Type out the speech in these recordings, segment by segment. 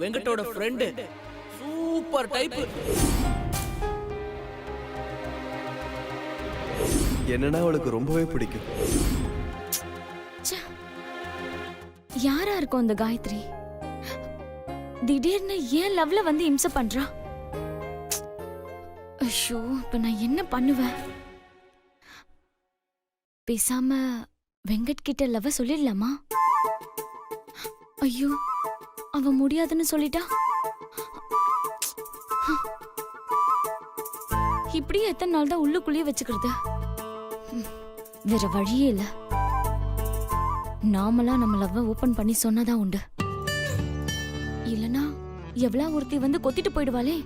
வெங்கட்டோட friend. Super type. என்னன்னா அவளுக்கு ரொம்பவே பிடிக்கும். யாரா இருக்கும் அந்த காயத்ரி? திடீர்னு ஏன் லவ்ல வந்து இம்சை பண்றா? ஐயோ, இப்ப நான் என்ன பண்ணுவேன்? பேசாம வெங்கட் கிட்ட லவ் சொல்லிடலாமா? ஐயோ, அவ முடியாதுன்னு சொல்லிட்டா. இப்படியே எத்தனை நாள் தான் உள்ளுக்குள்ளேயே வச்சுக்கிறது? வேற வழியே இல்ல. நாமளா நம்ம லவ்வ ஓபன் பண்ணி சொன்னதான் உண்டு. இல்லனா எவ்வளவு ஒருத்தி வந்து கொத்திட்டு போயிடுவாளே.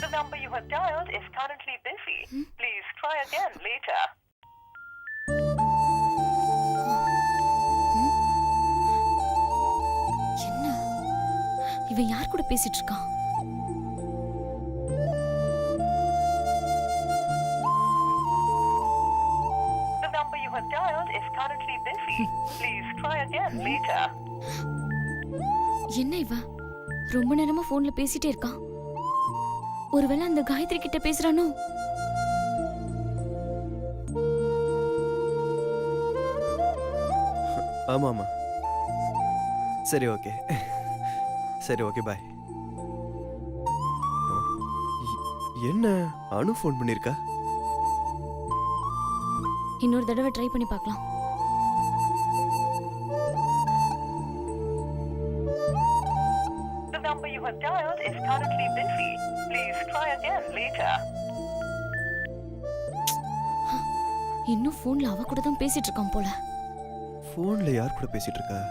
The number you have dialed is currently busy. Please try again later. என்ன இவன் யார் கூட பேசிட்டு இருக்கான்? The number you have dialed is currently busy. Please try again later. என்ன இவன் ரொம்ப நேரமா போன்ல பேசிட்டே இருக்கான்? ஒருவேளை அந்த காயத்ரி கிட்ட பேசுறானோ? ஆமா ஆமா. சரி ஓகே. சரி ஓகே பாய். என்ன அனு ஃபோன் பண்ணிருக்கா? இன்னொரு தடவை ட்ரை பண்ணி பார்க்கலாம். The number you have dialed is currently busy. Please try again later. இன்னும் போன்ல அவ கூட தான் பேசிட்டு இருக்கான் போல. போன்ல யார் கூட பேசிட்டு இருக்கா?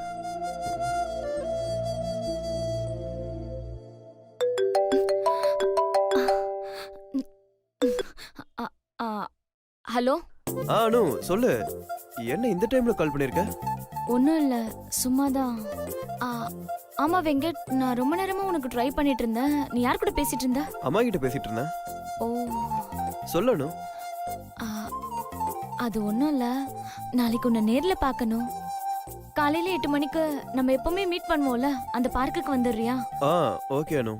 ஹலோ. அனு சொல்லு. என்ன இந்த டைம்ல கால் பண்ணிருக்க? ஒன்றும் இல்லை, சும்மாதான். ஆமா வெங்கட், நான் ரொம்ப நேரமா உனக்கு ட்ரை பண்ணிட்டு இருந்தேன். நீ யார் கூட பேசிட்டு இருந்த? அம்மா கிட்ட பேசிட்டு இருந்தேன். ஓ சொல்லணும். அது ஒன்றும் இல்லை, நாளைக்கு உன்னை நேரில் பார்க்கணும். காலையில 8 மணிக்கு நம்ம எப்பவுமே மீட் பண்ணுவோம்ல, அந்த பார்க்குக்கு வந்துடுறியா? ஓகே அனு.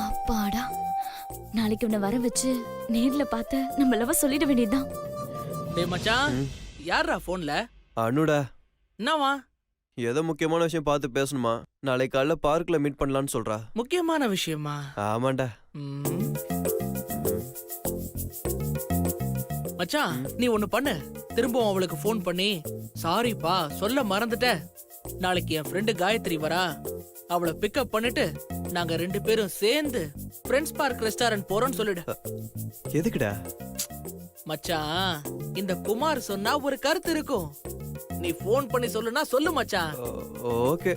அப்பாடா, நாளைக்கு உன்னை வர வச்சு நேர்ல பார்த்து நம்ம லவ் சொல்லிட வேண்டியதுதான். டேய் மச்சான், யாரா போன்ல? அனுடா. என்னவா? ஏதோ முக்கியமான விஷயம் பார்த்து பேசணுமா? நாளைக்கு காலைல பார்க்ல மீட் பண்ணலாம்னு சொல்றா. முக்கியமான விஷயமா? ஆமாண்டா. மச்சான், நீ ஒண்ணு பண்ணு. திரும்பவும் அவளுக்கு போன் பண்ணி, சாரிப்பா சொல்ல மறந்துட்ட, நாளைக்கு என் ஃப்ரெண்டு காயத்ரி வரா, அவளை பிக்கப் பண்ணிட்டு நாங்க 2 பேரும் சேர்ந்து ஃப்ரெண்ட்ஸ் பார்க் ரெஸ்டாரண்ட் போறோம்னு சொல்லிடு. எதுக்குடா? மச்சான், இந்த குமார் சொன்னா ஒரு கருத்து இருக்கும். நீ போன் பண்ணி சொல்லுனா சொல்லு மச்சான். ஓகே.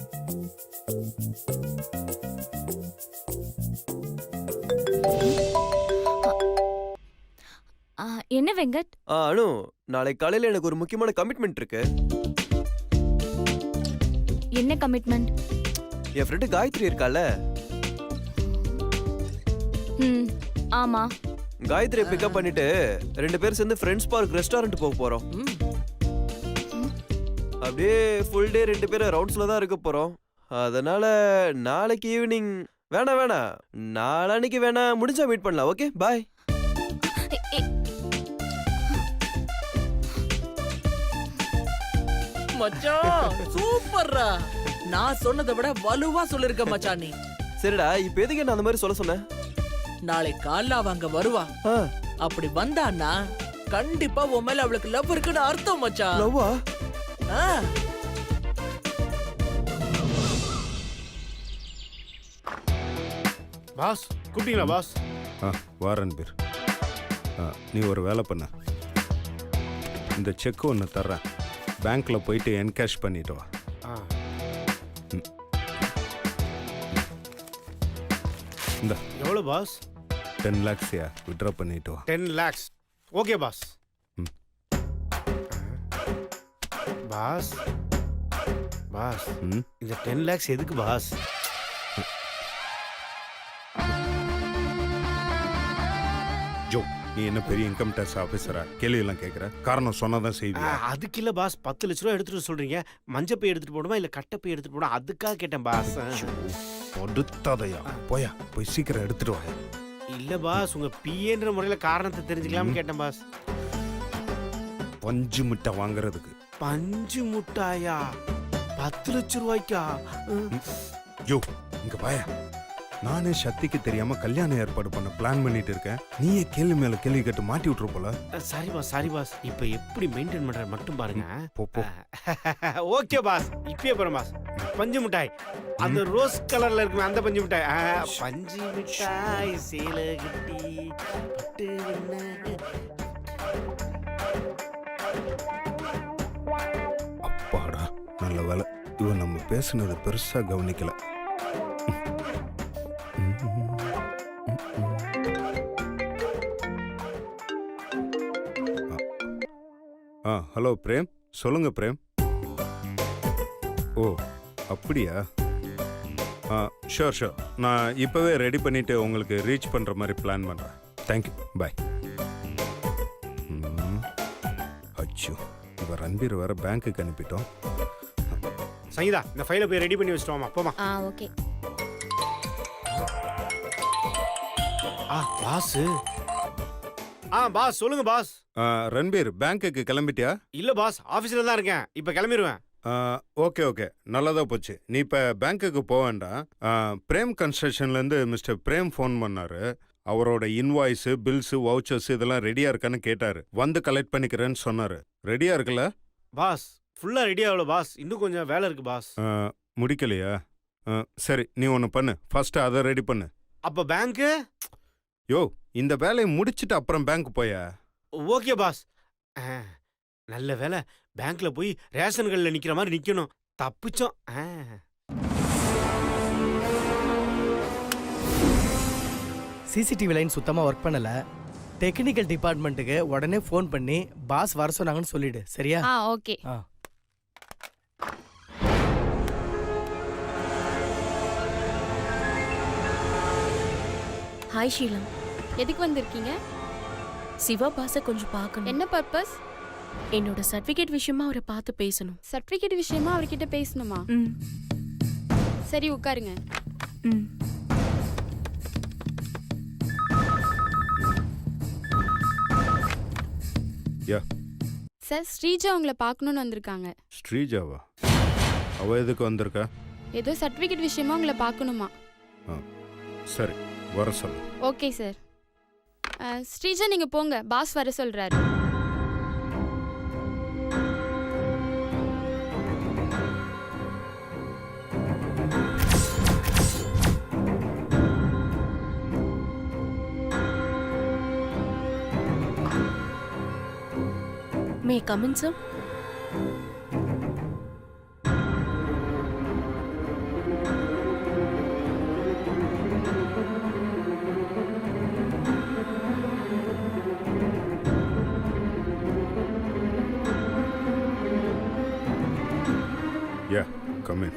என்ன வெங்கட்? அனு, நாளைக்கு காலையில எனக்கு ஒரு முக்கியமான கமிட்மெண்ட் இருக்கு. என்ன கமிட்மெண்ட்? என் ஃப்ரெண்டு காயத்ரி இருக்கால. ஆமா. காயத்ரியை பிக்கப் பண்ணிட்டு 2 பேரும் சேர்ந்து ஃப்ரெண்ட்ஸ் பார்க் ரெஸ்டாரண்ட் போக போறோம். அப்படியே ஃபுல் டே 2 பேரும் ரவுண்ட்ஸ்ல தான் இருக்க போறோம். அதனால நாளைக்கு ஈவினிங் வேணாம், நாளைக்கு வேணா, முடிஞ்சா மீட் பண்ணலாம். Okay bye. மச்சான் சூப்பர்ரா. நான் சொன்னதை விட வலுவா சொல்லிருக்க மச்சான் நீ. சரிடா, இப்ப எதுக்கு என்ன அந்த மாதிரி சொல்ல சொன்ன? நாளை காலைல அவ அங்க வருவா. அப்படி வந்தான்னா கண்டிப்பா உன் மேல அவளுக்கு லவ் இருக்குன்னு அர்த்தம் மச்சான். லவ்வா? பாஸ் கூப்பிட்டீங்களா பாஸ்? வாரன் பேர். நீ ஒரு வேலை பண்ண, இந்த செக் ஒன்று தர்றேன், பேங்க்ல போயிட்டு என்கேஷ் பண்ணிட்டு வா. இந்த எவ்வளோ பாஸ்? 10 lakhs வித்ட்ரா பண்ணிட்டு வா. 10 lakhs. Okay boss. Boss boss இந்த 10 lakhs எதுக்கு பாஸ்? ஜோ நீ என்ன பெரிய இன்கம் டேக்ஸ் ஆஃபீஸரா கேள்வி எல்லாம் கேட்குற காரணம் சொன்னாதான் செய்வியா அதுக்கு இல்ல பாஸ் 10 லட்ச ரூபா எடுத்துட்டு சொல்றீங்க மஞ்சப்பை எடுத்துட்டு போடுமா இல்ல கட்டப்பை எடுத்துட்டு போடுமா அதுக்காக கேட்டேன் பாஸ். கொடுத்தாதையா போயா போய் சீக்கிரம் எடுத்துட்டு வாயா இல்ல பாஸ் உங்க பிஏன்ற முறையில காரணத்தை தெரிஞ்சுக்கலாம்னு கேட்டேன் பாஸ். பஞ்சு மிட்டை வாங்குறதுக்கு பஞ்சு முட்டாயா 10 லட்ச ரூபாய்க்கா? யோ இங்க பாயா நானே சக்திக்கு தெரியாம கல்யாணம் ஏற்பாடு பண்ண பிளான் பண்ணிட்டு இருக்கேன் நீயே கேள்வி மேல கேள்வி கேட்டு மாட்டி விட்டுற போல. சாரி பாஸ் இப்ப எப்படி மெயின்டைன் பண்ற மட்டும் பாருங்க. போ போ ஓகே பாஸ் இப்பயே போறேன் பாஸ். பஞ்சு மிட்டாய் அந்த ரோஸ் கலர்ல இருக்குமே அந்த பஞ்சு மிட்டாய். பஞ்சு மிட்டாய் சேலை கட்டி பட்டு என்ன. அப்பாடா நல்ல வேலை இவன் நம்ம பேசுனது பெருசா கவனிக்கல. ஹலோ பிரேம் சொல்லுங்க பிரேம். ஓ அப்படியா ஷோர் நான் இப்போவே ரெடி பண்ணிவிட்டு உங்களுக்கு ரீச் பண்ணுற மாதிரி பிளான் பண்ணுறேன். Thank you bye. அச்சோ இப்போ ரன்பீர் வேறு பேங்க்குக்கு அனுப்பிட்டோம். சங்கீதா இந்த ஃபைலை போய் ரெடி பண்ணி வச்சிட்டோமா போமா. ஓகே. பாஸ் பாஸ் சொல்லுங்க பாஸ். ரன்பீர் பேங்க்குக்கு கிளம்பிட்டியா? இல்ல பாஸ் ஆபீஸ்ல தான் இருக்கேன் இப்ப கிளம்பிடுவேன். ஓகே நல்லதாக போச்சு. நீ இப்போ பேங்க்குக்கு போக வேண்டாம். பிரேம் கன்ஸ்ட்ரக்ஷன்லேருந்து மிஸ்டர் பிரேம் ஃபோன் பண்ணார். அவரோட இன்வாய்ஸு பில்ஸு வவுச்சர்ஸ் இதெல்லாம் ரெடியாக இருக்கான்னு கேட்டார். வந்து கலெக்ட் பண்ணிக்கிறேன்னு சொன்னார். ரெடியாக இருக்குல்ல பாஸ்? ஃபுல்லாக ரெடி ஆகல பாஸ் இன்னும் கொஞ்சம் வேலை இருக்கு பாஸ். முடிக்கலையா? சரி நீ ஒன்று பண்ணு ஃபர்ஸ்ட்டு அதை ரெடி பண்ணு. அப்போ பேங்க்கு? யோ இந்த வேலையை முடிச்சுட்டு அப்புறம் பேங்க் போயா? Okay boss. நல்ல வேலை பேங்க்ல போய் ரேஷன் கடையில் நிக்கிற மாதிரி நிக்கணும். தப்பிச்சோம். சிசிடிவி லைன் சுத்தமாக ஒர்க் பண்ணல. டெக்னிக்கல் டிபார்ட்மெண்ட்டுக்கு உடனே ஃபோன் பண்ணி பாஸ் வர சொன்னாங்கன்னு சொல்லிடு சரியா? ஓகே. ஹாய் ஷீலம். எதுக்கு வந்திருக்கீங்க? சிவா பாஸை கொஞ்சம் பார்க்கணும். என்ன பர்பஸ்? என்னோட சர்டிஃபிகேட் விஷயமா அவரை பார்த்து பேசணும். சர்டிஃபிகேட் விஷயமா அவர்கிட்ட பேசணுமா? சரி உட்காருங்க. யா சார் ஸ்ரீஜா உங்களை பார்க்கணும்னு வந்திருக்காங்க. ஸ்ரீஜாவா? அவ எதுக்கு வந்திருக்கா? ஏதோ சர்டிஃபிகேட் விஷயமா உங்களை பார்க்கணுமா? சரி வர சொல்லு. Okay sir. ஸ்ரீஜா நீங்க போங்க பாஸ் வர சொல்றாரு. May come in sir? Yeah, come in.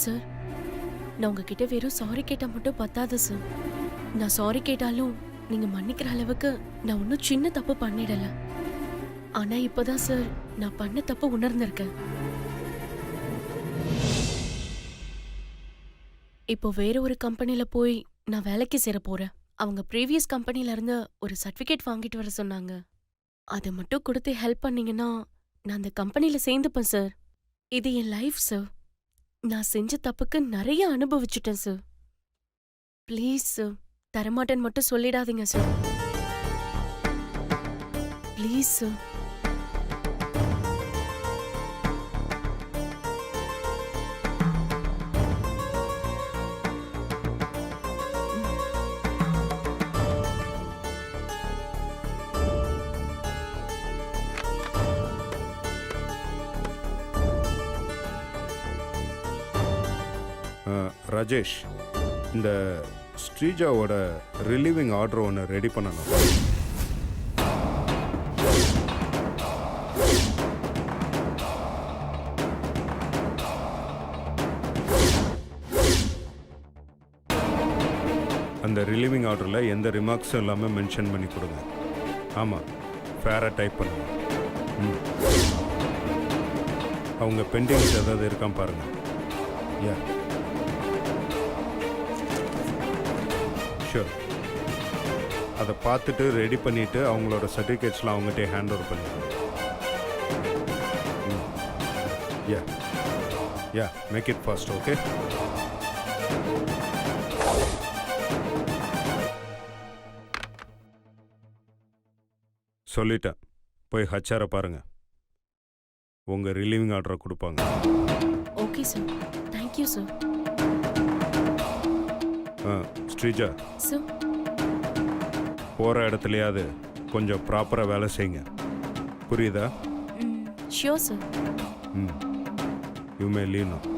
Sir நான் உங்ககிட்ட வெறும் சாரி கேட்டா மட்டும் பத்தாது சார். நான் சாரி கேட்டாலும் நீங்க மன்னிக்கிற அளவுக்கு நான் ஒன்றும் சின்ன தப்பு பண்ணிடல. ஆனா இப்பதான் சார் நான் பண்ண தப்பு உணர்ந்திருக்கேன். இப்போ வேற ஒரு கம்பெனில போய் நான் வேலைக்கு சேர போறேன். அவங்க ப்ரீவியஸ் கம்பெனில இருந்து ஒரு சர்டிஃபிகேட் வாங்கிட்டு வர சொன்னாங்க. அதை மட்டும் கொடுத்து ஹெல்ப் பண்ணீங்கன்னா நான் அந்த கம்பெனில சேர்ந்துப்பேன் சார். இது என் லைஃப் சார். நான் செஞ்ச தப்புக்கு நிறைய அனுபவிச்சுட்டேன் சார். ப்ளீஸ் சார் தரமாட்டேன்னு மட்டும் சொல்லிடாதீங்க சார். Please sir. ராஜேஷ், இந்த ஸ்ரீஜாவோட ரிலீவிங் ஆர்டர் ஒன்று ரெடி பண்ணணும். அந்த ரிலீவிங் ஆர்டரில் எந்த ரிமார்க்ஸும் இல்லாமல் மென்ஷன் பண்ணி கொடுங்க. ஆமாம், ஃபேராக டைப் பண்ணுங்க. அவங்க பெண்டிங்ஸ் ஏதாவது இருக்கான்னு பாருங்க. Yeah sure. அதை பார்த்துட்டு ரெடி பண்ணிவிட்டு அவங்களோட சர்டிஃபிகேட்ஸ்லாம் அவங்ககிட்ட ஹேண்ட் ஓவர் பண்ணிடுங்க. யா யா மேக் இட் ஃபாஸ்ட். ஓகே. சொல்லிட்டேன், போய் ஹச்ஆரை பாருங்க. உங்கள் ரிலீவிங் ஆர்டரை கொடுப்பாங்க. Okay sir. Thank you sir. Sreeja, sir, போகிற இடத்துலையாவது கொஞ்சம் ப்ராப்பராக வேலை செய்யுங்க. புரியுதா? Sure sir. You may leave now.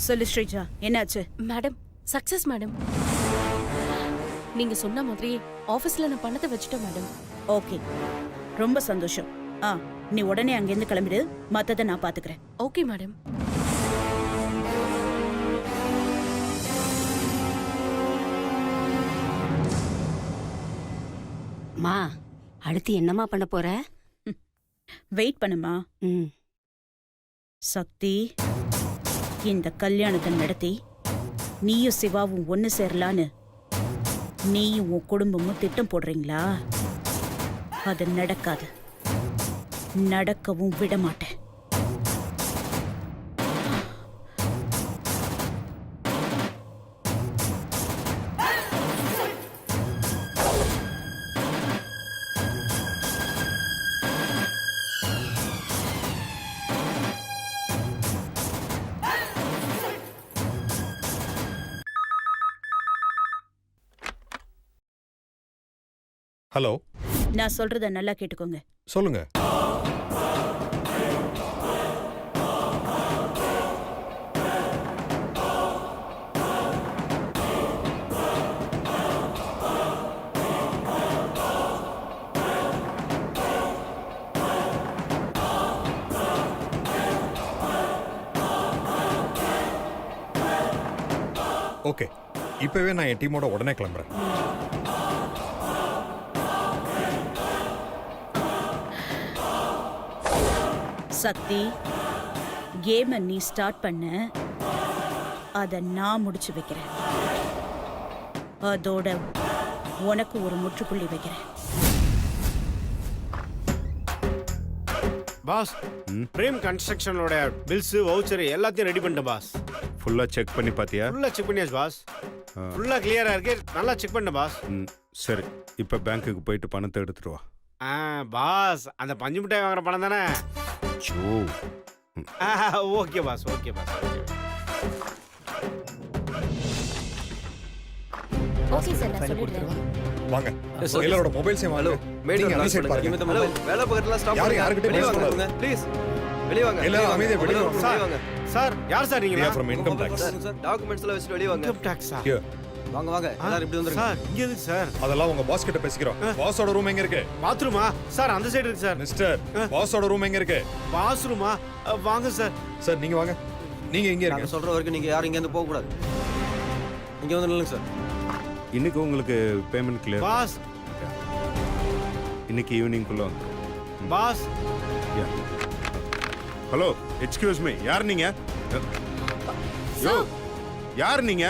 சொல்லு ஸ்ரீஜா, என்னாச்சு? Madam, success madam. நீங்க சொன்ன மாதிரி ஆபீஸ்ல நான் பணத்தை வச்சுட்டேன் மேடம். ஓகே, ரொம்ப சந்தோஷம். நீ உடனே அங்கிருந்து கிளம்பிடு, மத்தத நான் பாத்துக்கிறேன். Okay madam. மா, அடுத்து என்னம்மா பண்ண போற? வெயிட் பண்ணுமா. சக்தி, இந்த கல்யாணத்தை நடத்தி நீயும் சிவாவும் ஒன்னு சேரலான்னு நீயும் உன் குடும்பமும் திட்டம் போடுறீங்களா? அது நடக்காது. நடக்கவும் விட மாட்டேன். ஹலோ, நான் சொல்றத நல்லா கேட்டுக்கோங்க. சொல்லுங்க. ஓகே, இப்பவே நான் என் டீமோட உடனே கிளம்புறேன். சக்தி, கேமை நீ ஸ்டார்ட் பண்ண, அதை நான் முடிச்சு வைக்கிறேன். அதோட உனக்கு ஒரு முற்றுப்புள்ளி வைக்கிறேன். பாஸ், பிரேம் கன்ஸ்ட்ரக்ஷனோட பில்ஸ் வவுச்சர் எல்லாத்தையும் ரெடி பண்ணிட்டேன் பாஸ். ஃபுல்லாக செக் பண்ணி பார்த்தியா? ஃபுல்லாக செக் பண்ணியாச்சு பாஸ். ஃபுல்லாக கிளியராக இருக்கு. நல்லா செக் பண்ண பாஸ். சரி, இப்போ பேங்க்குக்கு போயிட்டு பணத்தை எடுத்துட்டு வா. பாஸ், அந்த பஞ்சு மிட்டாய் வாங்குற பணம் தானே? Okay boss, okay boss. Okay sir, நான் சொல்லிடுறேன். வாங்க, எல்லாரோட மொபைல்ஸையும் வாங்க. நீங்க அந்த சைடு பாருங்க. வேலை பக்கத்துல ஸ்டாப் யார்கிட்ட பேசக்கூடாது. ப்ளீஸ் வெளிய வாங்க. எல்லாரும் அமைதியா வெளிய வாங்க. சார், யார் சார் நீங்க? From income tax. Sir, documents எல்லாம் வச்சிட்டு வெளிய வாங்க. இன்கம் டாக்ஸா? வாங்க வாங்க, எல்லாரும் இப்படி வந்துருங்க. சார், இங்க எதுக்கு சார்? அதெல்லாம் உங்க பாஸ் கிட்ட பேசிக்கிறோம். பாஸோட ரூம் எங்க இருக்கு? பாத்ரூமா? சார், அந்த சைடு இருக்கு சார். மிஸ்டர், பாஸோட ரூம் எங்க இருக்கு? பாத்ரூமா? வாங்க சார். சார், நீங்க வாங்க. நீங்க இங்க இருங்க. நான் சொல்ற வரைக்கும் நீங்க யாரும் இங்க இருந்து போக கூடாது. இங்க வந்து நில்லுங்க சார். இன்னைக்கு உங்களுக்கு பேமெண்ட் கிளியர் பாஸ். இன்னைக்கு ஈவினிங்குள்ள. பாஸ். ஹலோ, எக்ஸ்கியூஸ் மீ, யார் நீங்க? யோ, யார் நீங்க?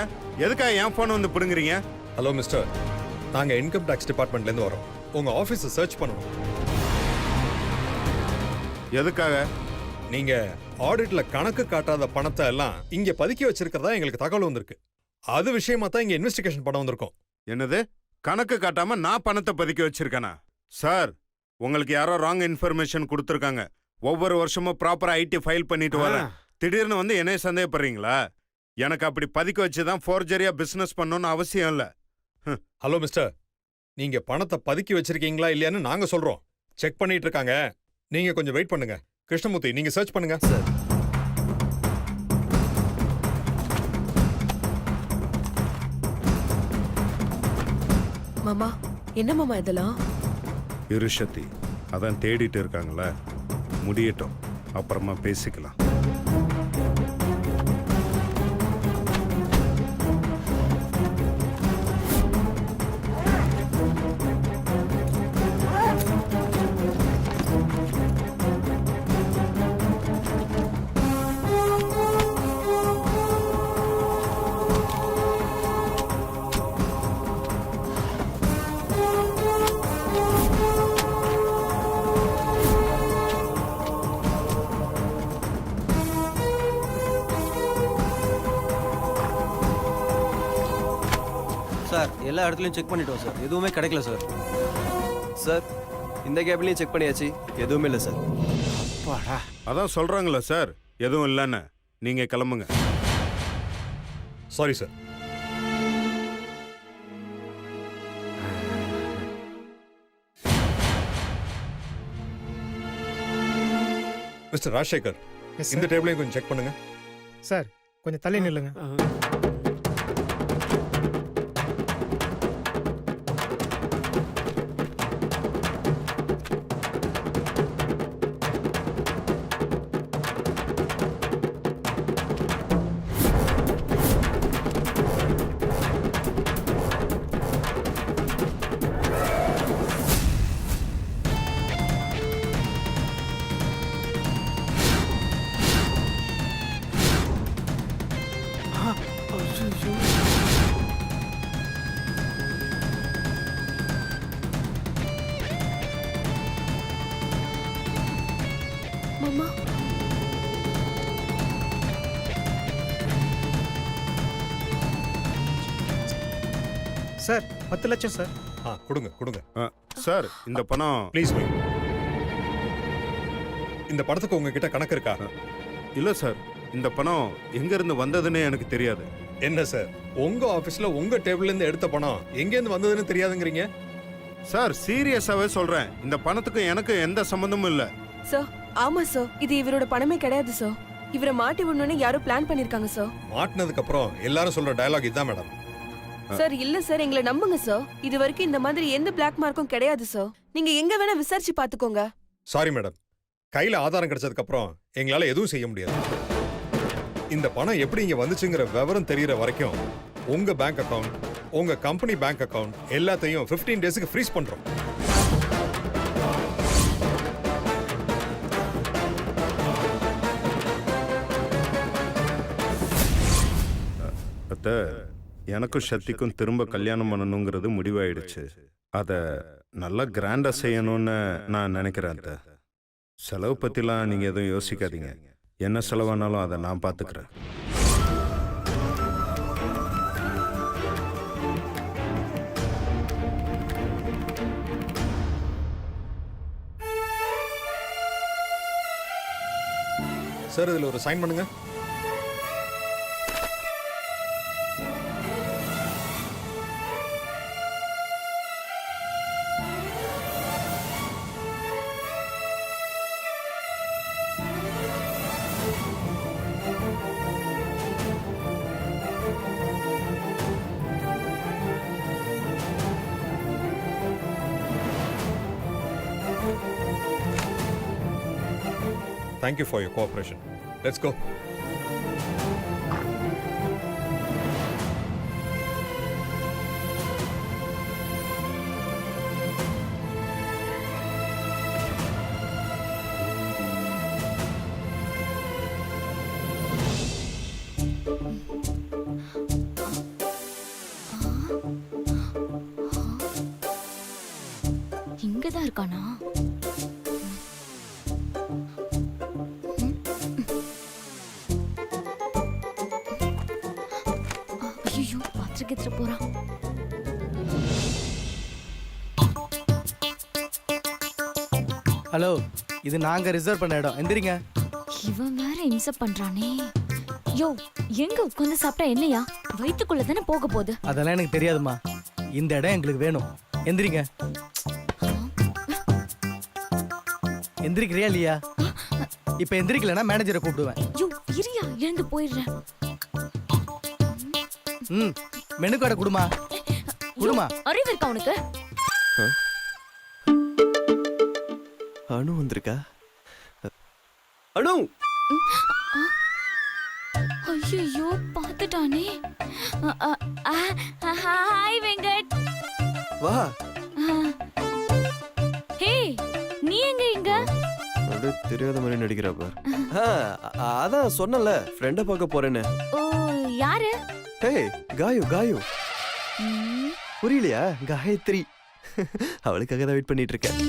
எதுக்காக என் ஃபோன் வந்து பிடுங்குறீங்க? ஹலோ மிஸ்டர், நாங்க இன்கம் டாக்ஸ் டிபார்ட்மெண்ட்ல இருந்து வரோம். உங்க ஆபீஸை சர்ச் பண்ணணும். எதுக்காக? நீங்க ஆடிட்ல கணக்கு காட்டாத பணத்தை எல்லாம் இங்க பதுக்கி வச்சிருக்கிறதா எங்களுக்கு தகவல் வந்திருக்கு. அது விஷயமா தான் இங்க இன்வெஸ்டிகேஷன் பண்ண வந்திருக்கோம். என்னது? கணக்கு காட்டாம நான் பணத்தை பதுக்கி வச்சிருக்கேனா? சார், உங்களுக்கு யாரோ ராங் இன்ஃபர்மேஷன் கொடுத்துருக்காங்க. ஒவ்வொரு வருஷமும் ப்ராப்பரா ஐடி ஃபைல் பண்ணிட்டு வரேன். திடீர்னு வந்து என்னைய சந்தேகப்படுறீங்களா? எனக்கு அப்படி பதுக்கி வச்சு தான் ஃபோர்ஜரியா பிசினஸ் பண்ணணும்னு அவசியம் இல்லை. ஹலோ மிஸ்டர், நீங்க பணத்தை பதுக்கி வச்சிருக்கீங்களா இல்லையான்னு நாங்க சொல்றோம். செக் பண்ணிட்டு இருக்காங்க. நீங்க கொஞ்சம் வெயிட் பண்ணுங்க. கிருஷ்ணமூர்த்தி, நீங்க சர்ச் பண்ணுங்க. சார் மாமா, என்ன மாமா இதெல்லாம்? இருஷத்தி அதான் தேடிட்டு இருக்காங்களே, முடியட்டும், அப்புறமா பேசிக்கலாம். சார் எல்லா இடத்துலையும் செக் பண்ணிட்டோம் சார், எதுவுமே கிடைக்கல சார். சார் இந்த கேப்லையும் செக் பண்ணியாச்சு, எதுவுமே இல்லை சார். அப்பாடா. அதான் சொல்றாங்களே சார், எதுவும் இல்லைன்னு. நீங்க கிளம்புங்க. Sorry sir. மிஸ்டர் ராஜசேகர், இந்த டேபிளையும் கொஞ்சம் செக் பண்ணுங்க. சார் கொஞ்சம் தள்ளி நில்லுங்க. மாமா, சார் 10 லட்சம் சார். கொடுங்க கொடுங்க. சார் இந்த பணம் ப்ளீஸ் வெயிட். இந்த படத்துக்கு உங்ககிட்ட கணக்கு இருக்கா? இல்லை சார், இந்த பணம் எங்கேருந்து வந்ததுன்னே எனக்கு தெரியாது. என்ன சார், உங்க ஆபீஸ்ல உங்க டேபிள்ல இருந்து எடுத்த பணம் எங்க இருந்து வந்ததுன்னு தெரியாதுங்கிறீங்க? சார் சீரியஸாவே சொல்றேன், இந்த பணத்துக்கு எனக்கு எந்த சம்பந்தமும் இல்லை. சார் ஆமா சார், இது இவரோட பணமே கிடையாது சார். இவரை மாட்டி விடணும்னு யாரோ பிளான் பண்ணிருக்காங்க சார். மாட்டினதுக்கு அப்புறம் எல்லாரும் சொல்ற டயலாக் இதான் மேடம். சார் இல்ல சார், எங்களை நம்புங்க சார். இது வரைக்கும் இந்த மாதிரி எந்த பிளாக் மார்க்கும் கிடையாது சார். நீங்க எங்க வேணா விசாரிச்சு பாத்துக்கோங்க. சாரி மேடம், கையில ஆதாரம் கிடைச்சதுக்கு அப்புறம் எங்களால எதுவும் செய்ய முடியாது. இந்த பணம் எப்படி இங்க வந்துச்சுங்கிற விவரம் தெரியற வரைக்கும் உங்க பேங்க் அக்கவுண்ட், உங்க கம்பெனி பேங்க் அக்கவுண்ட் எல்லாத்தையும் 15 டேஸ்க்கு ஃப்ரீஸ் பண்றோம். அத்தை, எனக்கும் சக்திக்கும் திரும்ப கல்யாணம் பண்ணணுங்கிறது முடிவாயிடுச்சு. அதை நல்லா கிராண்டா செய்யணும்னு நான் நினைக்கிறேன் அத்தை. செலவு பத்திலாம் நீங்க எதுவும் யோசிக்காதீங்க. என்ன செலவானாலும் அதை நான் பார்த்துக்கிறேன். சார் இதுல ஒரு சைன் பண்ணுங்க. Thank you for your cooperation. Let's go. இங்கதான் இருக்கானா? ஐயோ, பாத்திரக்கிட்டு போறான். ஹலோ, இது நாங்க ரிசர்வ் பண்ண இடம். எந்திரிங்க. இவன் வேற இம்சப் பண்றானே. யோ, எங்க உட்கார்ந்து சாப்பிட்டா என்னையா? வயித்துக்குள்ள தானே போக போகுது. அதெல்லாம் எனக்கு தெரியாதுமா. இந்த இடம் எங்களுக்கு வேணும். எந்திரிங்க. எந்திரிக்கிறியா இல்லையா? இப்ப எந்திரிக்கலன்னா மேனேஜரை கூப்பிடுவேன். யோ, இரியா, எழுந்து போயிடுறேன். மெனு கார்டை குடுமா. குடுமா. அறிவு இருக்கா உனக்கு? அனு வந்திருக்கா? அனு! ஐயோ, பாத்துட்டானே. ஹாய் வெங்கட். வா. ஹே, நீ எங்க இங்க? அப்படியே தெரியாத மாதிரி நடிக்கிறா பார். அதான் சொன்னல ஃப்ரெண்ட பார்க்க போறேன்னு. ஓ, யாரு? ஹே, காயு. புரியலையா? காயத்ரி. அவளுக்காக தான் வெயிட் பண்ணிட்டு இருக்கேன்.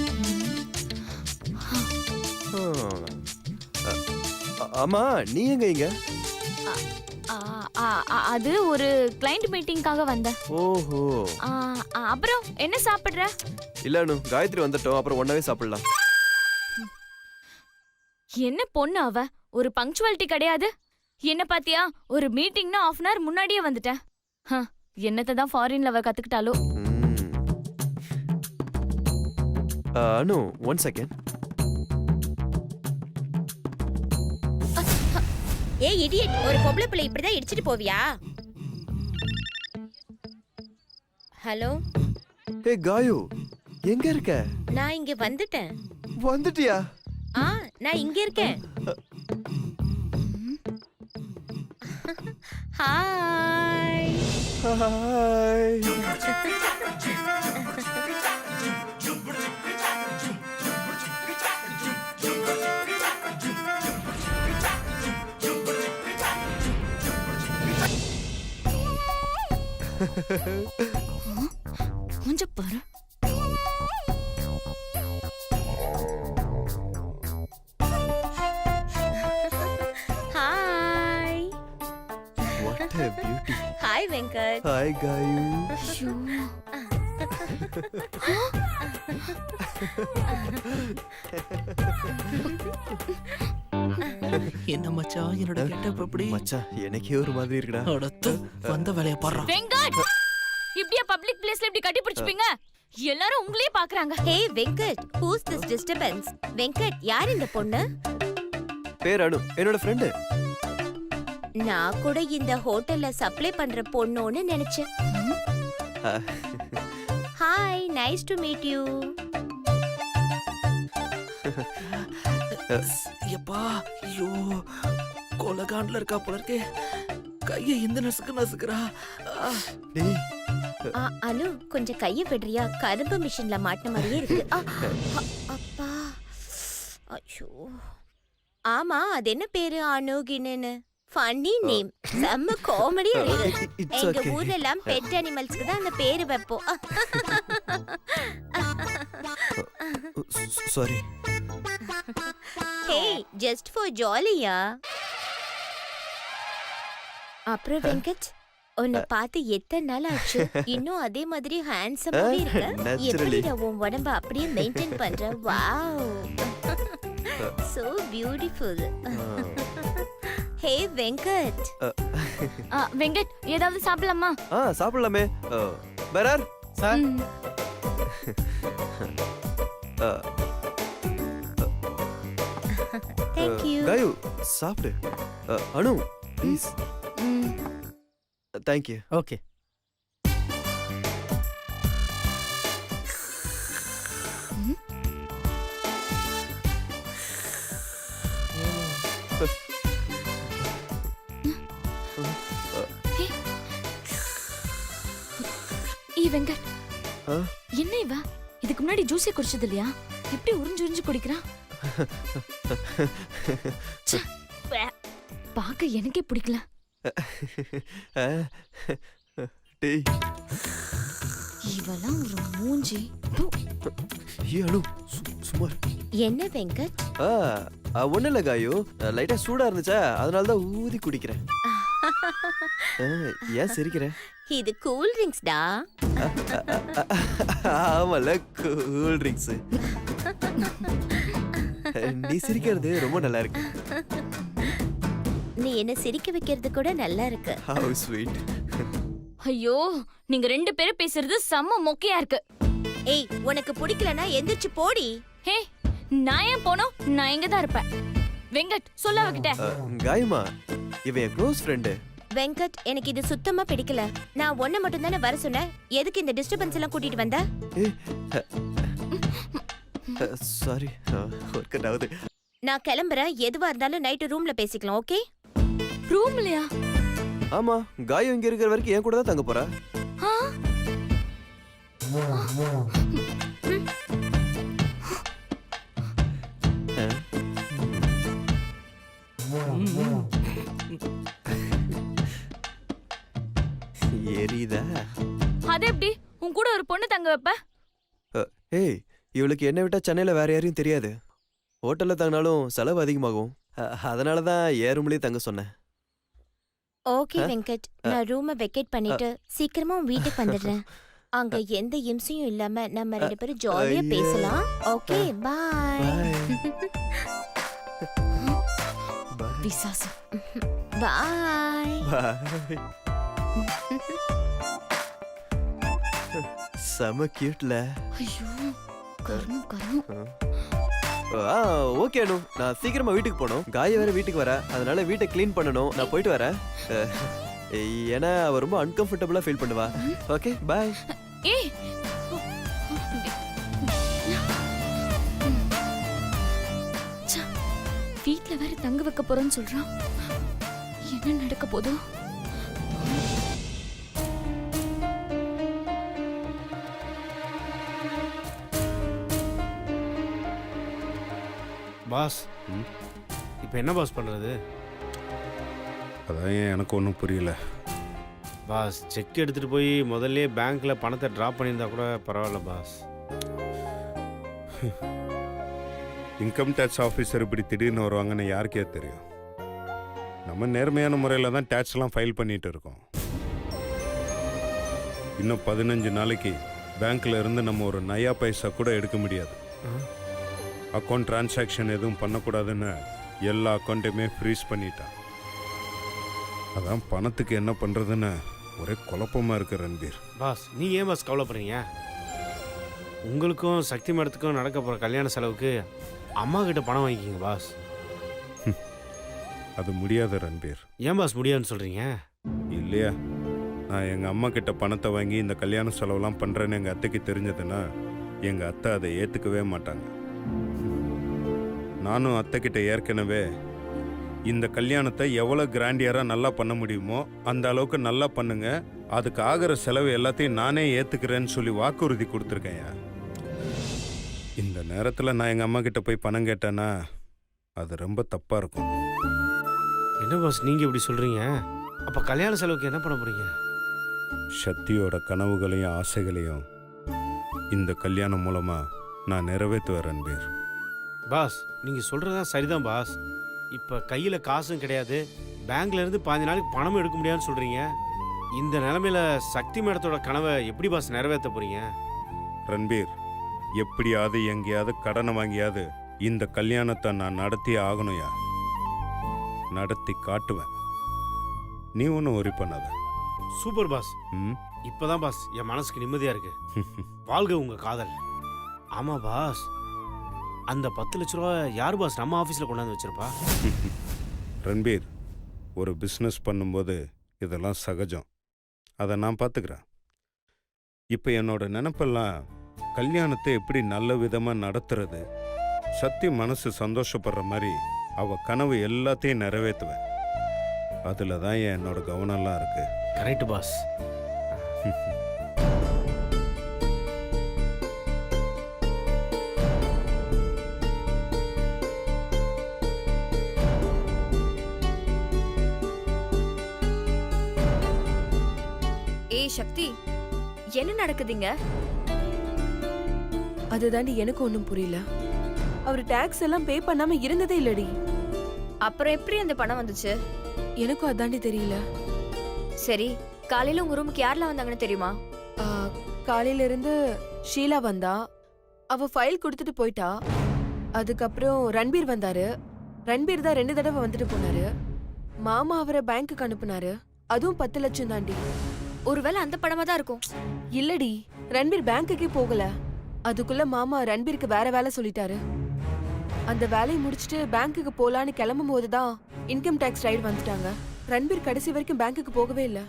ஆமா, நீ எங்க இங்க? அது ஒரு கிளையண்ட் மீட்டிங்காக வந்தேன். ஓஹோ. அப்புறம் என்ன சாப்பிடுற? இல்ல அனு, காயத்ரி வந்துட்டோம், அப்புறம் ஒண்ணாவே சாப்பிடலாம். என்ன பொண்ணு அவ? ஒரு பங்க்சுவாலிட்டி கிடையாது. என்ன பாத்தியா, ஒரு மீட்டிங்னா ½ hour முன்னாடியே வந்துட்டேன். என்னத்தை தான் ஃபாரின்ல அவ கத்துக்கிட்டாலோ. அனு, 1 செகண்ட். ஏய் இடியட், ஒரு பொம்பளை பிள்ளை இப்படிதான் இடிச்சிட்டு போவியா? ஹலோ. ஹே காயு, எங்க இருக்க? நான் இங்க வந்துட்டேன். வந்துட்டியா? நான் இங்க இருக்கேன். ஹாய். ஹாய். கொஞ்சம் பாரு. Hi. What a beauty. Hi Venkat. Hi Gayu. என்ன மச்சான், என்னோட கெட்டப் எப்படி? மச்சான், எனக்கே ஒரு மாதிரி இருக்குடா. அடுத்து வந்த வேலைய பாறா. வெங்கட், இப்படியே பப்ளிக் பிளேஸ்ல இப்படி கட்டி பிடிச்சுப்பீங்க? எல்லாரும் உங்களையே பாக்குறாங்க. ஹே Venkat, who's this disturbance? Venkat, யார் இந்த பொண்ணு? பேர் அனு, என்னோட ஃப்ரெண்ட். நான் கூட இந்த ஹோட்டல்ல சப்ளை பண்ற பொண்ணுன்னு நினைச்சேன். Hi, nice to meet you. எப்பா, ஐயோ, கொலகாண்ட்ல இருக்கா போல இருக்கே. கையை இந்த நசுக்குறா. டேய், அனு, கொஞ்சம் கையை விடுறியா? கரும்பு மிஷின்ல மாட்டின மாதிரியே இருக்கு. அப்பா, ஐயோ. ஆமா, அது என்ன பேரு? அனுகின்னு. Funny name. செம்ம காமெடியா இருக்கு. எங்க ஊர்ல எல்லாம் பெட் அனிமல்ஸ்க்கு தான் அந்த பேரு வைப்போம். சாரி. ஹே, ஜஸ்ட் ஃபார் ஜாலியா. அப்புறம் வெங்கட், உன்னை பார்த்து எத்தனை நாள் ஆச்சு? இன்னும் அதே மாதிரி ஹேண்ட்ஸமாவே இருக்க. எப்படி உன் உடம்ப அப்படியே மெயின்டைன் பண்ற? Wow, so beautiful. Hey Venkat. Venkat, ஏதாவது சாப்பிடலாமா? சாப்பிடலாமே. பரார் சார். Thank you. காயு, சாப்பிடு. Anu, please. Thank you. Okay. Venkat, என்ன இவ? இதுக்கு முன்னாடி ஜூஸே குடிச்சது இல்லையா? எப்படி உறிஞ்சு உறிஞ்சு குடிக்கிறா? பாக்க எனக்கே பிடிக்கல. டேய், இவெல்லாம் ஒரு மூஞ்சி. அனு, சும்மா. என்ன வெங்கட்? ஒன்னும் இல்ல காயு, லைட்டா சூடா இருந்துச்சா, அதனால தான் ஊதி குடிக்கிறேன். ஏன் சிரிக்கிற? இது கூல் ட்ரிங்க்ஸ் டா. ஆமால, கூல் ட்ரிங்க்ஸ். நீ சிரிக்கிறது ரொம்ப நல்லா இருக்கு. நீ என்ன சிரிக்க வைக்கிறது கூட நல்லா இருக்கு. How sweet. ஐயோ நீங்க 2 பேரும் பேசுறது செம்ம மொக்கையா இருக்கு. ஏய் உனக்கு பிடிக்கலனா எந்திரிச்சு போடி. ஹே நான் ஏன் போனோம்? நான் இங்க தான் இருப்பேன். வெங்கட் சொல்ல அவகிட்ட. காயமா இவன் என் க்ளோஸ் ஃப்ரெண்டு. வெங்கட் எனக்கு இது சுத்தமா பிடிக்கல. நான் ஒன்ன மட்டும் தானே வர சொன்னேன். எதுக்கு இந்த டிஸ்டர்பன்ஸ் எல்லாம் கூட்டிட்டு வந்த? சாரி ஒர்க் ஆகுது. நான் கிளம்புறேன். எதுவா இருந்தாலும் நைட் ரூம்ல பேசிக்கலாம். ஓகே? ரூம்லயா? ஆமா காயம் இங்க இருக்கிற வரைக்கும் என் கூட தான் தங்க போறா. எரியுதா? அது எப்படி உன் கூட ஒரு பொண்ணு தங்க வைப்ப? ஏய் இவளுக்கு என்ன விட்டா சென்னையில வேற யாரையும் தெரியாது. ஹோட்டல்ல தங்கினாலும் செலவு அதிகமாகும். அதனால தான் ஏ ரூம்லயே தங்க சொன்னேன். ஓகே வெங்கட், நான் ரூமை வெக்கேட் பண்ணிட்டு சீக்கிரமா உன் வீட்டுக்கு வந்துடுறேன். அங்க எந்த இம்சையும் இல்லாம நம்ம 2 பேரும் ஜாலியா பேசலாம். Okay bye. விசாசம். பாய். செம கியூட்ல. ஐயோ கர்மம். ஓகே அனு, நான் சீக்கிரமா வீட்டுக்கு போகணும். காய வேற வீட்டுக்கு வர, அதனால வீட்டை க்ளீன் பண்ணணும். நான் போயிட்டு வரேன். ஏன்னா அவ ரொம்ப அன்கம்ஃபர்டபுளா ஃபீல் பண்ணுவா. Okay bye. ஏய் வீட்ல வேற தங்க வைக்க போறேன்னு சொல்றான். என்ன நடக்க போதோ? பாஸ் இப்போ என்ன பாஸ் பண்றது? அதான் எனக்கு ஒன்றும் புரியல. பாஸ் செக் எடுத்துட்டு போய் முதல்ல பேங்க்ல பணத்தை டிராப் பண்ணியிருந்தா கூட பரவாயில்ல பாஸ். இன்கம் டேக்ஸ் ஆஃபீஸர் இப்படி திடீர்னு வருவாங்கன்னு யாருக்கே தெரியும். நம்ம நேர்மையான முறையில் தான் டேக்ஸ்லாம் ஃபைல் பண்ணிட்டு இருக்கோம். இன்னும் 15 நாளைக்கு பேங்க்ல இருந்து நம்ம ஒரு நயா பைசா கூட எடுக்க முடியாது. அக்கௌண்ட் டிரான்சாக்ஷன் எதுவும் பண்ணக்கூடாதுன்னு எல்லா அக்கௌண்ட்டையுமே ஃப்ரீஸ் பண்ணிட்டான். அதான் பணத்துக்கு என்ன பண்ணுறதுன்னு ஒரே குழப்பமாக இருக்கு ரன்பீர். பாஸ் நீங்க ஏன் பாஸ் கவலைப்படுறீங்க? உங்களுக்கும் சக்தி மேடத்துக்கும் நடக்க போகிற கல்யாண செலவுக்கு அம்மா கிட்ட பணம் வாங்கிக்கிங்க பாஸ். அது முடியாது ரன்பீர். ஏன் பாஸ் முடியாதுன்னு சொல்கிறீங்க? இல்லையா, நான் எங்கள் அம்மா கிட்ட பணத்தை வாங்கி இந்த கல்யாண செலவெல்லாம் பண்ணுறேன்னு எங்கள் அத்தைக்கு தெரிஞ்சதுன்னா எங்கள் அத்தை அதை ஏற்றுக்கவே மாட்டாங்க. நானும் அத்தைக்கிட்ட ஏற்கனவே இந்த கல்யாணத்தை எவ்வளோ கிராண்டியராக நல்லா பண்ண முடியுமோ அந்த அளவுக்கு நல்லா பண்ணுங்க, அதுக்கு ஆகிற செலவு எல்லாத்தையும் நானே ஏற்றுக்கிறேன்னு சொல்லி வாக்குறுதி கொடுத்துருக்கேன். இந்த நேரத்தில் நான் எங்கள் அம்மா கிட்ட போய் பணம் கேட்டேன்னா அது ரொம்ப தப்பாக இருக்கும். என்ன பாஸ் நீங்கள் இப்படி சொல்கிறீங்க? அப்போ கல்யாண செலவுக்கு என்ன பண்ண போகிறீங்க? சக்தியோட கனவுகளையும் ஆசைகளையும் இந்த கல்யாணம் மூலமாக நான் நிறைவேற்றுவேன் ரன்பீர். பாஸ் நீங்கள் சொல்கிறதா சரிதான் பாஸ். இப்போ கையில் காசும் கிடையாது, பேங்க்ல இருந்து 15 நாளைக்கு பணமும் எடுக்க முடியாதுன்னு சொல்கிறீங்க. இந்த நிலமையில சக்தி மேடத்தோட கனவை எப்படி பாஸ் நிறைவேற்ற போகிறீங்க? ரன்பீர், எப்படியாவது எங்கேயாவது கடனை வாங்கியாவது இந்த கல்யாணத்தை நான் நடத்தி ஆகணும்யா. நடத்தி காட்டுவேன். நீ ஒன்றும் ஒரி பண்ணாத. Super pass. இப்போதான் பாஸ் என் மனசுக்கு நிம்மதியாக இருக்கு. வாழ்க உங்கள் காதல். ஆமாம் பாஸ், அந்த 10 லட்ச ரூபா யார் பாஸ் நம்ம ஆஃபீஸில் கொண்டாந்து வச்சிருப்பா? ரன்பீர், ஒரு பிஸ்னஸ் பண்ணும்போது இதெல்லாம் சகஜம். அதை நான் பார்த்துக்கிறேன். இப்போ என்னோட நினப்பெல்லாம் கல்யாணத்தை எப்படி நல்ல விதமாக நடத்துறது, சக்தி மனசு சந்தோஷப்படுற மாதிரி அவள் கனவு எல்லாத்தையும் நிறைவேற்றுவேன். அதில் தான் என்னோட கவனம்லாம் இருக்கு. Correct boss. ஏய் சக்தி, என்ன நடக்குதுங்க? அதுதாண்டி எனக்கு ஒன்றும் புரியல. அவர் டாக்ஸ் எல்லாம் பே பண்ணாம இருந்ததே இல்லடி. அப்புறம் எப்படி அந்த பணம் வந்துச்சு? எனக்கும் அதாண்டி தெரியல. சரி, காலையில உங்க ரூமுக்கு யாரெல்லாம் வந்தாங்கன்னு தெரியுமா? காலையில இருந்து ஷீலா வந்தா, அவ ஃபைல் கொடுத்துட்டு போயிட்டா. அதுக்கப்புறம் ரன்பீர் வந்தாரு. ரன்பீர் தான் 2 தடவை வந்துட்டு போனாரு. மாமா அவரை பேங்க்குக்கு அனுப்புனாரு. அதுவும் 10 லட்சம் தாண்டி. ஒருவேளை அந்த பணமா தான் இருக்கும். இல்லடி, ரன்பீர் பேங்க்குக்கே போகல. அதுக்குள்ள மாமா ரன்பீருக்கு வேற வேலை சொல்லிட்டாரு. அந்த வேலையை முடிச்சுட்டு பேங்க்குக்கு போலான்னு கிளம்பும் போதுதான் இன்கம் டாக்ஸ் ரைடு வந்துட்டாங்க. ரன்பீர் கடைசி வரைக்கும் பேங்க்குக்கு போகவே இல்ல.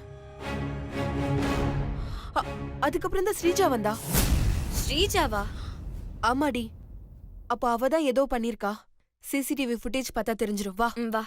அதுக்கப்புறம் தான் ஸ்ரீஜா வந்தா. ஸ்ரீஜாவா? ஆமாடி. அப்போ அவ தான் ஏதோ பண்ணிருக்கா. சிசிடிவி ஃபுட்டேஜ் பார்த்தா தெரிஞ்சிரும். வா வா.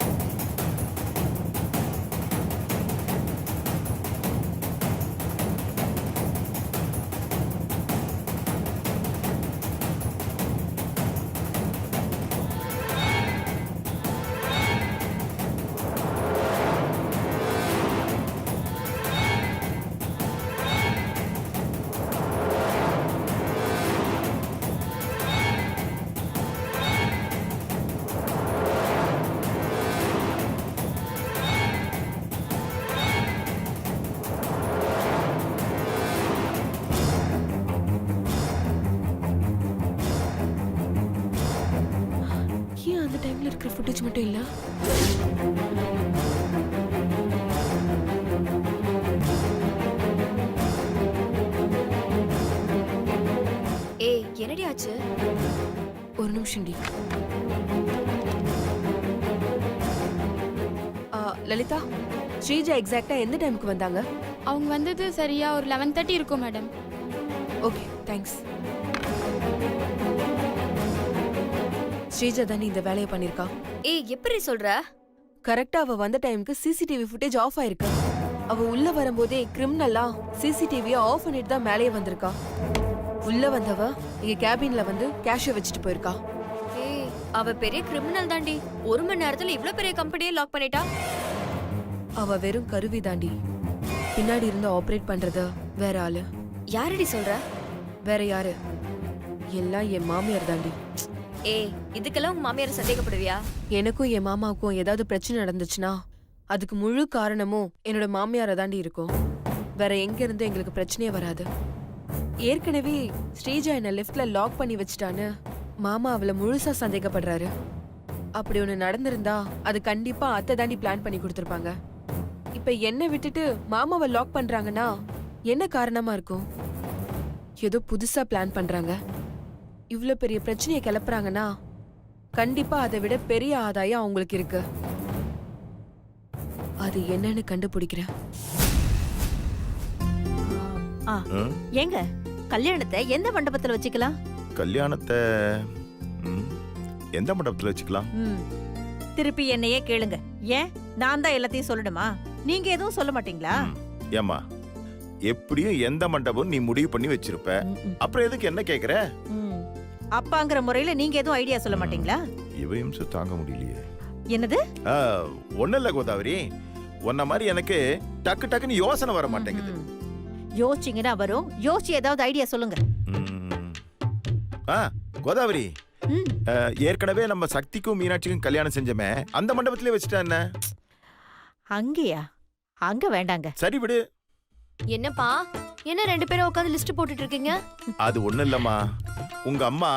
ஏன் அந்த டைம்ல இருக்கிற ஃபுட்டேஜ் மட்டும் இல்ல? ஏய், என்னடி ஆச்சு? ஒரு நிமிஷம் டி. லலிதா, ஸ்ரீஜா எக்ஸாக்ட்டா எந்த டைமுக்கு வந்தாங்க? அவங்க வந்தது சரியா ஒரு 11:30 இருக்கும் மேடம். Okay, thanks. ஸ்ரீஜா தானே இந்த வேலையை பண்ணிருக்கா. ஏய், எப்படி சொல்ற? கரெக்டா அவ வந்த டைமுக்கு சிசிடிவி ஃபுட்டேஜ் ஆஃப் ஆயிருக்கு. அவ உள்ள வரும்போதே கிரிமினலா சிசிடிவியை ஆஃப் பண்ணிட்டு தான் மேலேயே வந்திருக்கா. உள்ள வந்தவ இங்க கேபின்ல வந்து கேஷை வச்சுட்டு போயிருக்கா. ஏய், அவ பெரிய கிரிமினல் தாண்டி. 1 மணி நேரத்துல இவ்ளோ பெரிய கம்பெனியை லாக் பண்ணிட்டா. அவ வெறும் கருவி தாண்டி. பின்னாடி இருந்து ஆபரேட் பண்றது வேற ஆளு. யாரடி சொல்ற? வேற யாரு? எல்லாம் என் மாமியார் தாண்டி. ஏய், இதுக்கெல்லாம் உங்க மாமியார் சந்தேகப்படுவியா? எனக்கும் என் மாமாவுக்கும் ஏதாவது பிரச்சனை நடந்துச்சுன்னா அதுக்கு முழு காரணமும் என்னோட மாமியாரை தாண்டி இருக்கும். வேற எங்க இருந்து எங்களுக்கு பிரச்சனையே வராது. ஏற்கனவே ஸ்ரீஜா என்ன லிஃப்ட்ல லாக் பண்ணி வச்சுட்டான்னு மாமா அவளை முழுசா சந்தேகப்படுறாரு. அப்படி ஒண்ணு நடந்திருந்தா அது கண்டிப்பா அத்தை தாண்டி பிளான் பண்ணி கொடுத்துருப்பாங்க. இப்ப என்ன விட்டுட்டு மாமாவை லாக் பண்றாங்கன்னா என்ன காரணமா இருக்கும்? ஏதோ புதுசா பிளான் பண்றாங்க. இவ்ளோ பெரிய பிரச்சனையை கிளப்புறாங்கன்னா கண்டிப்பா அதை விட பெரிய ஆதாயம் அவங்களுக்கு இருக்கு. அது என்னன்னு கண்டுபிடிக்கிறேன். ஏங்க, கல்யாணத்தை எந்த மண்டபத்துல வச்சுக்கலாம்? கல்யாணத்தை எந்த மண்டபத்துல வச்சுக்கலாம்? திருப்பி என்னையே கேளுங்க. ஏன் நான் தான் எல்லாத்தையும் சொல்லணுமா? நீங்க எதுவும் சொல்ல மாட்டீங்களா? ஏமா, எப்படியும் எந்த மண்டபம் நீ முடிவு பண்ணி வச்சிருப்ப, அப்புறம் எதுக்கு என்ன கேக்குற? அப்பாங்கிற முறையில நீங்க எதுவும் ஐடியா சொல்ல மாட்டீங்களா? இவையும் தாங்க முடியலையே. என்னது? ஒண்ணு இல்ல கோதாவரி, உன்ன மாதிரி எனக்கு டக்கு டக்குன்னு யோசனை வர மாட்டேங்குது. யோசிச்சீங்கன்னா வரும். யோசிச்சு ஏதாவது ஐடியா சொல்லுங்க. கோதாவரி, ஏற்கனவே நம்ம சக்திக்கும் மீனாட்சிக்கும் கல்யாணம் செஞ்சோமே, அந்த மண்டபத்திலே வச்சுட்டா என்ன? அங்கேயா? அங்க வேண்டாங்க. சரி விடு. என்னப்பா, என்ன 2 பேரும் உட்கார்ந்து லிஸ்ட் போட்டுட்டு இருக்கீங்க? அது ஒண்ணு இல்லம்மா, உங்க அம்மா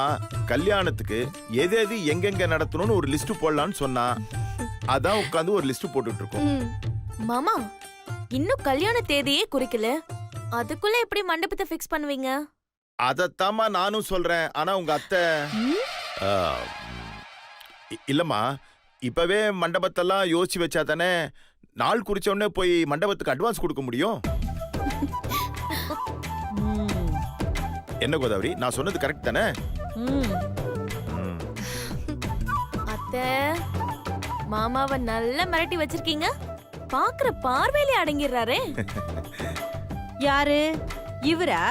கல்யாணத்துக்கு எது எது எங்கெங்க நடத்தணும்னு ஒரு லிஸ்ட் போடலான்னு சொன்னா, அதான் உட்கார்ந்து ஒரு லிஸ்ட் போட்டுட்டு இருக்கோம். மாமா, இன்னும் கல்யாண தேதியே குறிக்கல, அதுக்குள்ள எப்படி மண்டபத்தை ஃபிக்ஸ் பண்ணுவீங்க? அதத்தாமா நானும் சொல்றேன். ஆனா உங்க அத்தை இல்லம்மா, இப்பவே மண்டபத்தெல்லாம் யோசிச்சு வச்சா தானே நாள் குறிச்ச உடனே போய் மண்டபத்துக்கு அட்வான்ஸ் கொடுக்க முடியும். என்ன கோதாவரி, நான் சொன்னது கரெக்ட் தானே? அத்தை, மாமாவை நல்லா மிரட்டி வச்சிருக்கீங்க. பாக்குற பார்வையிலே அடங்கிடுறாரே. யாரு இவரா?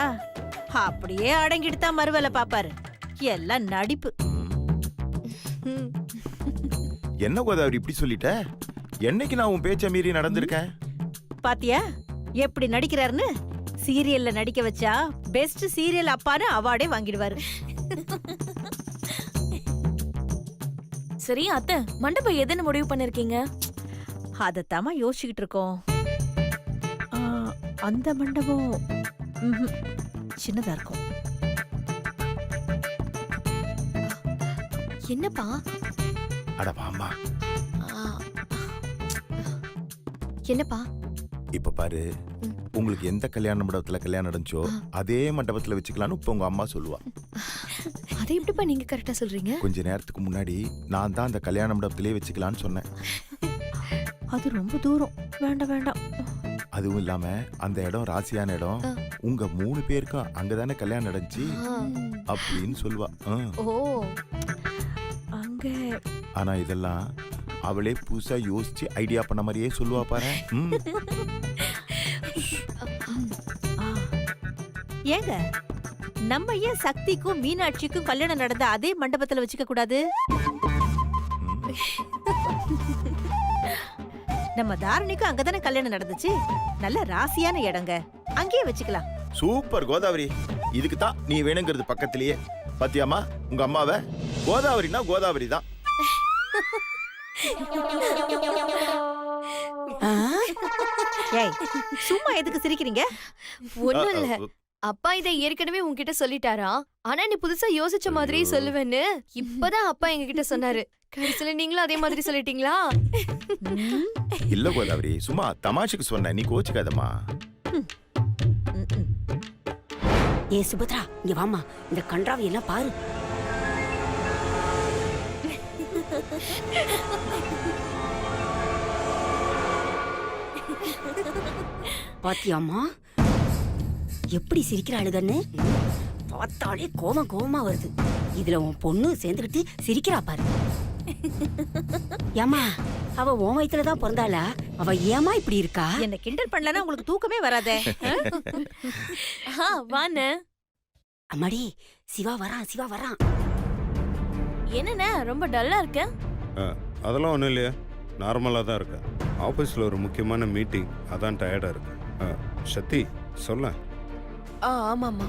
அப்படியே அடங்கிட்டு தான் மறுவேலை பாப்பாரு. எல்லாம் நடிப்பு. என்ன கோதாவரி இப்படி சொல்லிட்ட? என்னைக்கு நான் உன் பேச்ச மீறி நடந்திருக்கேன்? பாத்தியா எப்படி நடிக்கிறாருன்னு? சீரியல்ல நடிக்க வச்சா பெஸ்ட் சீரியல் அப்பான்னு அவார்டே வாங்கிடுவாரு. சரி அத்தை, மண்டபம் எதுன்னு முடிவு பண்ணிருக்கீங்க? அதத்தாமா யோசிச்சுக்கிட்டு இருக்கோம். அந்த மண்டபம் சின்னதா இருக்கும். என்னப்பா? அட வாம்மா. என்னப்பா? இப்ப பாரு, உங்களுக்கு எந்த கல்யாண மண்டபத்துல கல்யாணம் நடந்துச்சோ அதே மண்டபத்துல வச்சுக்கலாம்னு இப்ப உங்க அம்மா சொல்லுவா. அதை எப்படிப்பா நீங்க கரெக்டா சொல்றீங்க? கொஞ்ச நேரத்துக்கு முன்னாடி நான் தான் அந்த கல்யாண மண்டபத்திலே வச்சுக்கலாம்னு சொன்னேன். அது ரொம்ப தூரம். வேண்டாம் வேண்டாம். அதுவும் இல்லாம அந்த இடம் ராசியான இடம், உங்க 3 பேருக்கும் அங்கதானே கல்யாணம் நடந்துச்சு அப்படின்னு சொல்லுவா. ஓ, அங்க. ஆனா இதெல்லாம் அவளே புதுசா யோசிச்சு ஐடியா பண்ண மாதிரியே சொல்லுவா பாரு. ஏங்க, நம்ம ஏன் சக்திக்கும் மீனாட்சிக்கும் கல்யாணம் நடந்த அதே மண்டபத்துல வச்சுக்க கூடாது? நம்ம தாரணிக்கும் அங்கதானே கல்யாணம் நடந்துச்சு. நல்ல ராசியான இடங்க, அங்கேயே வச்சுக்கலாம். சூப்பர் கோதாவரி, இதுக்கு தான் நீ வேணுங்கிறது பக்கத்திலேயே. பாத்தியாமா உங்க அம்மாவை? கோதாவரினா கோதாவரி தான். ஏய், சும்மா எதுக்கு சிரிக்கிறீங்க? ஒண்ணும் இல்ல. அப்பா இதை ஏற்கனவே உன்கிட்ட சொல்லிட்டாரா? ஆனா நீ புதுசா யோசிச்ச மாதிரியே சொல்லுவேன்னு இப்பதான் அப்பா எங்க கிட்ட சொன்னாரு. கடைசியில நீங்களும் அதே மாதிரி சொல்லிட்டீங்களா? இல்ல கோதாவரி, சும்மா தமாஷுக்கு சொன்னேன், நீ கோச்சுக்காதம்மா. ஏ சுபத்ரா, இங்க வாமா, இந்த கன்றாவை எல்லாம் பாரு. பாத்தியாமா எப்படி சிரிக்கிறாளுகன்னு? பார்த்தாலே கோவமா வருது. இதுல உன் பொண்ணு சேர்ந்துக்கிட்டு சிரிக்கிறா பாரு. ஏமா, அவ உன் வயிற்றுலதான் பிறந்தாளா? அவ ஏமா இப்படி இருக்கா? என்ன கிண்டல் பண்ணலன்னா உங்களுக்கு தூக்கமே வராதே. வாண்ணே. அம்மாடி, சிவா வரான். என்னண்ணே ரொம்ப டல்லா இருக்க? அதெல்லாம் ஒன்றும் இல்லையா, நார்மலாக தான் இருக்கேன். ஆஃபீஸில் ஒரு முக்கியமான மீட்டிங், அதான் டயர்டாக இருக்கு. சக்தி சொல்ல. ஆமாம்மா.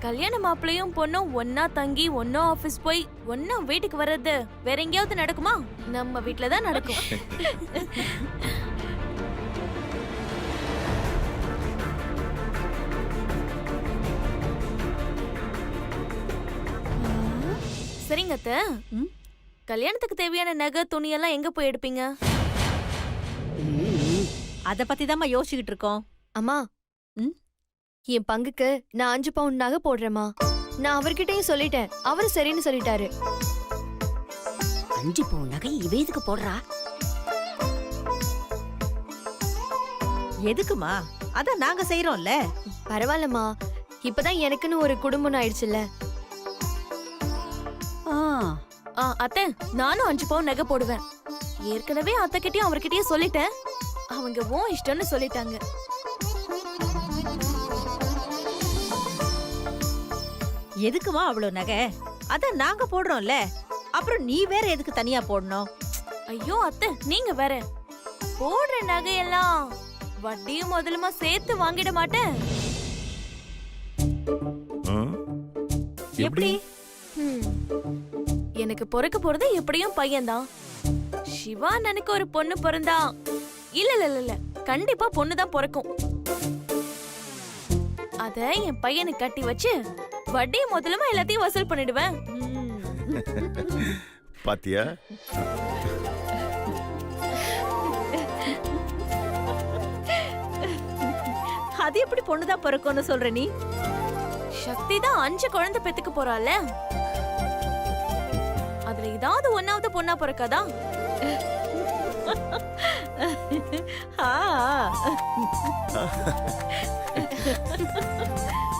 கல்யாண மாப்பிள்ளையும் பொண்ணும் ஒன்னா தங்கி ஒன்னா ஆபீஸ் போய் ஒன்னா வீட்டுக்கு வர்றது வேற எங்கேயாவது நடக்குமா? நம்ம வீட்ல தான் நடக்கும். சரிங்க அத்தை, கல்யாணத்துக்கு தேவையான நகை துணியெல்லாம் எங்க போய் எடுப்பீங்க? அத பத்தி தான் யோசிச்சுக்கிட்டு இருக்கோம். அம்மா, என் பங்குக்கு நான் 5 பவுண்ட் நகை போடுறேம்மா. நான் அவர்கிட்டயும் சொல்லிட்டேன், அவரு சரின்னு சொல்லிட்டாரு. 5 பவுண்ட் நகை இவ எதுக்கு போடுறா? எதுக்குமா? அதான் நாங்க செய்யறோம்ல. பரவாயில்லம்மா, இப்பதான் எனக்குன்னு ஒரு குடும்பம் ஆயிடுச்சுல்ல. அத்தை, நானும் 5 பவுண்ட் நகை போடுவேன். ஏற்கனவே அத்தை கிட்டயும் அவர்கிட்டயும் சொல்லிட்டேன். அவங்க ஓ இஷ்டம்னு சொல்லிட்டாங்க. எதுக்குமா அவ்வளவு நகை? அதான் நாங்க போடுறோம்ல. அப்புறம் நீ வேற எதுக்கு தனியா போடணும்? ஐயோ அத்தை, நீங்க வேற. போடுற நகையெல்லாம் வட்டியும் முதலுமா சேர்த்து வாங்கிட மாட்டேன். எப்படி? எனக்கு பிறக்க போறது எப்படியும் பையன்தான். சிவா எனக்கு ஒரு பொண்ணு பிறந்தா இல்ல கண்டிப்பா பொண்ணுதான் பிறக்கும். அத என் பையனுக்கு கட்டி வச்சு வட்டி முதலுமா எல்லாத்தையும் வசூல் பண்ணிடுவேன். பாத்தியா? அது எப்படி பொண்ணுதான் பிறக்கும்னு சொல்ற நீ? சக்தி தான் 5 குழந்தை பெத்துக்க போறாள. அதுல ஏதாவது ஒன்னாவது பொண்ணா பிறக்காதா?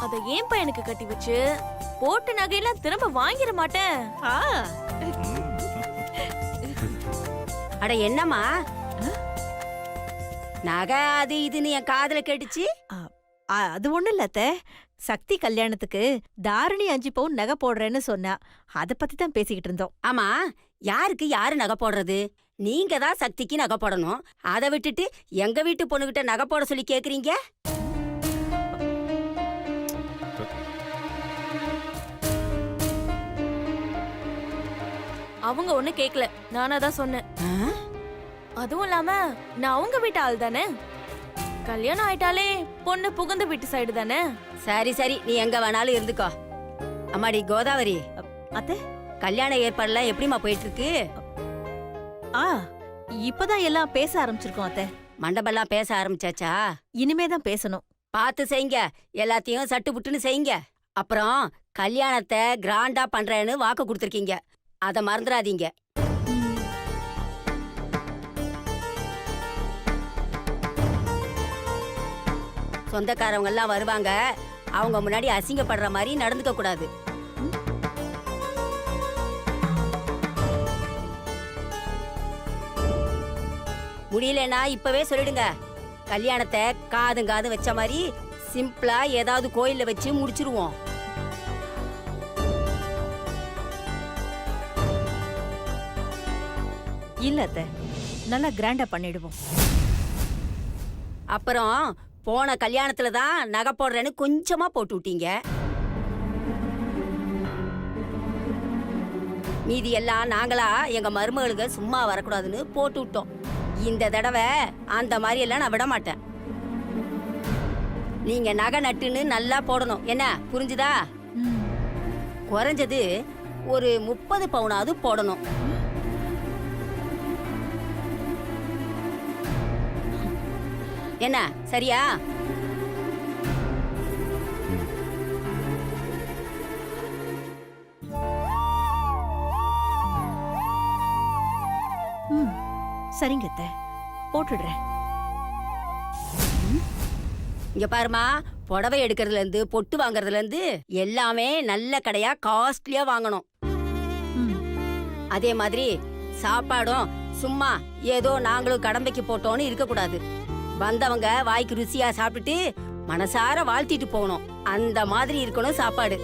அத ஏன் பையனுக்கு கட்டி வச்சு போட்டு நகையெல்லாம் திரும்ப வாங்கிட மாட்டேன். அட என்னம்மா நகை அது இதுன்னு என் காதுல கேட்டுச்சு? அது ஒண்ணு இல்ல அத்தை. சக்தி கல்யாணத்துக்கு தாரணி 5 பவுன் நகை போடுறேன்னு சொன்னா, அத பத்தி தான் பேசிக்கிட்டு இருந்தோம். ஆமா, யாருக்கு யாரு நகை போடுறது? நீங்க தான் சக்திக்கு நகை போடணும். அதை விட்டுட்டு எங்க வீட்டு பொண்ணுகிட்ட நகை போட சொல்லி கேக்குறீங்க? அவங்க ஒண்ணு கேக்கல, நானா தான் சொன்னேன். அதுவும் இல்லாம நான் அவங்க வீட்டு ஆள் தானே. கல்யாணம் ஆயிட்டாலே பொண்ணு புகுந்த வீட்டு சைடு தானே. சரி சரி, நீ எங்க வேணாலும் இருந்துக்கோ. அம்மாடி கோதாவரி, அத்தை கல்யாண ஏற்பாடுலாம் எப்படிமா போயிட்டு இருக்கு? ஆ இப்பதான் எல்லாம் பேச ஆரம்பிச்சிருக்கோம் அத்தை. மண்டபம்லாம் பேச ஆரம்பிச்சாச்சா? இனிமே தான் பேசணும். பார்த்து செய்யுங்க, எல்லாத்தையும் சட்டு புட்டுன்னு செய்யுங்க. அப்புறம் கல்யாணத்தை கிராண்டா பண்றேன்னு வாக்கு கொடுத்துருக்கீங்க, அதை மறந்துடாதீங்க. சொந்தக்காரவங்க எல்லாம் வருவாங்க, அவங்க முன்னாடி அசிங்கப்படுற மாதிரி நடந்துக்க கூடாது. முடியலன்னா இப்பவே சொல்லிடுங்க. கல்யாணத்தை காது வச்ச மாதிரி சிம்பிளா ஏதாவது கோயில்ல வச்சு முடிச்சிருவோம். இல்ல அத்தை, நல்லா கிராண்டா பண்ணிடுவோம். அப்புறம் போன கல்யாணத்துல தான் நகை போடுறேன்னு கொஞ்சமா போட்டு விட்டீங்க. மீதி எல்லாம் நாங்களா எங்க மருமகளுக்கு சும்மா வரக்கூடாதுன்னு போட்டு விட்டோம். இந்த தடவை அந்த மாதிரி எல்லாம் நான் விட மாட்டேன். நீங்க நகை நட்டுன்னு நல்லா போடணும், என்ன புரிஞ்சுதா? குறைஞ்சது ஒரு 30 பவுனாவது போடணும். என்ன சரியா? சரிங்க அத்தை, போட்டுடுறேன். இங்க பாருமா, புடவை எடுக்கிறதுல இருந்து பொட்டு வாங்குறதுல இருந்து எல்லாமே நல்ல கடையா காஸ்ட்லியா வாங்கணும். அதே மாதிரி சாப்பாடும் சும்மா ஏதோ நாங்களும் கடமைக்கு போட்டோன்னு இருக்க கூடாது. வந்தவங்க வாய்க்கு ருசியா சாப்பிட்டுட்டு மனசார வாழ்த்திட்டு போகணும். அந்த மாதிரி இருக்கணும் சாப்பாடு.